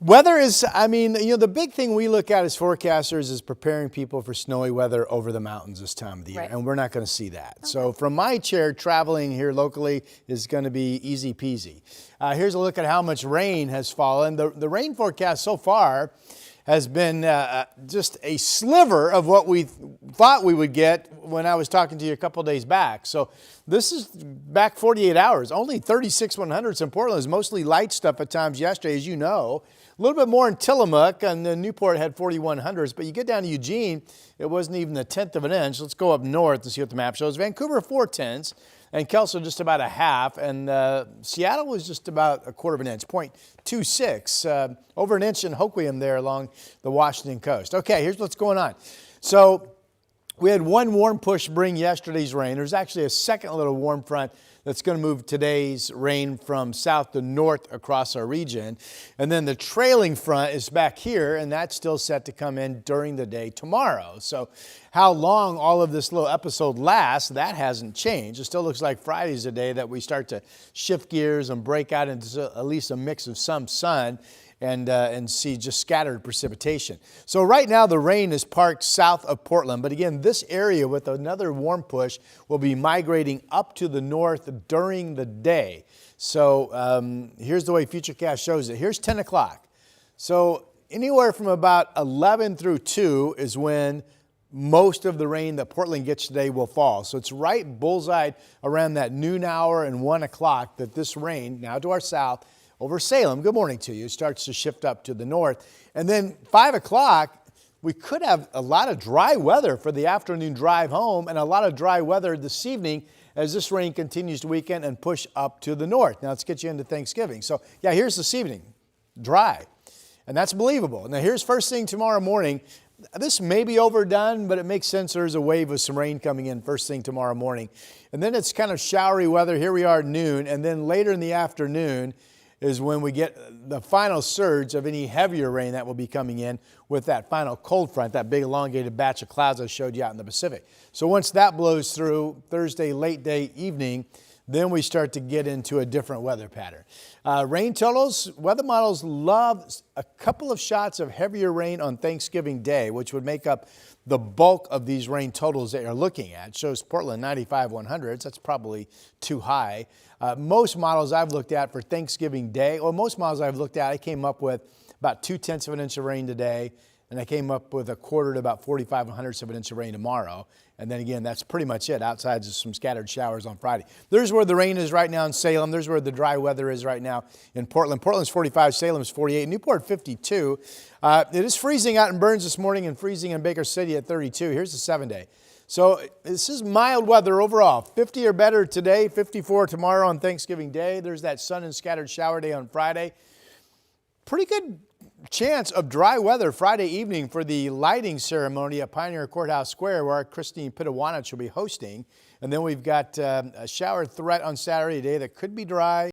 Weather is, the big thing we look at as forecasters is preparing people for snowy weather over the mountains this time of the year, Right. and we're not going to see that. So from my chair, traveling here locally is going to be easy peasy. Here's a look at how much rain has fallen. The rain forecast so far has been just a sliver of what we thought we would get when I was talking to you a couple days back. So this is back 48 hours. Only 36 100ths in Portland. Is mostly light stuff at times yesterday, as you know. A little bit more in Tillamook, and then Newport had 4100ths. But you get down to Eugene, it wasn't even a tenth of an inch. Let's go up north and see what the map shows. Vancouver, 4/10, and Kelso just about a half, and Seattle was just about a quarter of an inch, 0.26, over an inch in Hoquiam there along the Washington coast. Okay, here's what's going on. So we had one warm push bring yesterday's rain. There's actually a second little warm front that's going to move today's rain from south to north across our region. And then the trailing front is back here, and that's still set to come in during the day tomorrow. So how long all of this little episode lasts, that hasn't changed. It still looks like Friday's the day that we start to shift gears and break out into at least a mix of some sun and see just scattered precipitation. So right now the rain is parked south of Portland, but again, this area with another warm push will be migrating up to the north during the day. So here's the way Futurecast shows it. Here's 10 o'clock. So anywhere from about 11 through 2 is when most of the rain that Portland gets today will fall. So it's right bullseye around that noon hour and 1 o'clock that this rain, now to our south, over Salem, good morning to you, starts to shift up to the north. And then 5 o'clock, we could have a lot of dry weather for the afternoon drive home and a lot of dry weather this evening as this rain continues to weaken and push up to the north. Now let's get you into Thanksgiving. So yeah, here's this evening, dry, and that's believable. Now here's first thing tomorrow morning. This may be overdone, but it makes sense. There's a wave of some rain coming in first thing tomorrow morning. And then it's kind of showery weather. Here we are at noon, and then later in the afternoon is when we get the final surge of any heavier rain that will be coming in with that final cold front, that big elongated batch of clouds I showed you out in the Pacific. So once that blows through Thursday, late day, evening, then we start to get into a different weather pattern. Rain totals, weather models love a couple of shots of heavier rain on Thanksgiving Day, which would make up the bulk of these rain totals that you're looking at. It shows Portland 95 100ths. That's probably too high. Most models I've looked at for Thanksgiving Day, or most models I've looked at, I came up with about 2/10 of an inch of rain today, and I came up with a quarter to about 45 100ths of an inch of rain tomorrow. And then again, that's pretty much it, outside of some scattered showers on Friday. There's where the rain is right now in Salem. There's where the dry weather is right now in Portland. Portland's 45, Salem's 48, Newport 52. It is freezing out in Burns this morning and freezing in Baker City at 32. Here's the 7-day. So this is mild weather overall. 50 or better today, 54 tomorrow on Thanksgiving Day. There's that sun and scattered shower day on Friday. Pretty good chance of dry weather Friday evening for the lighting ceremony at Pioneer Courthouse Square, where Christine Pitawanich will be hosting. And then we've got a shower threat on Saturday day that could be dry.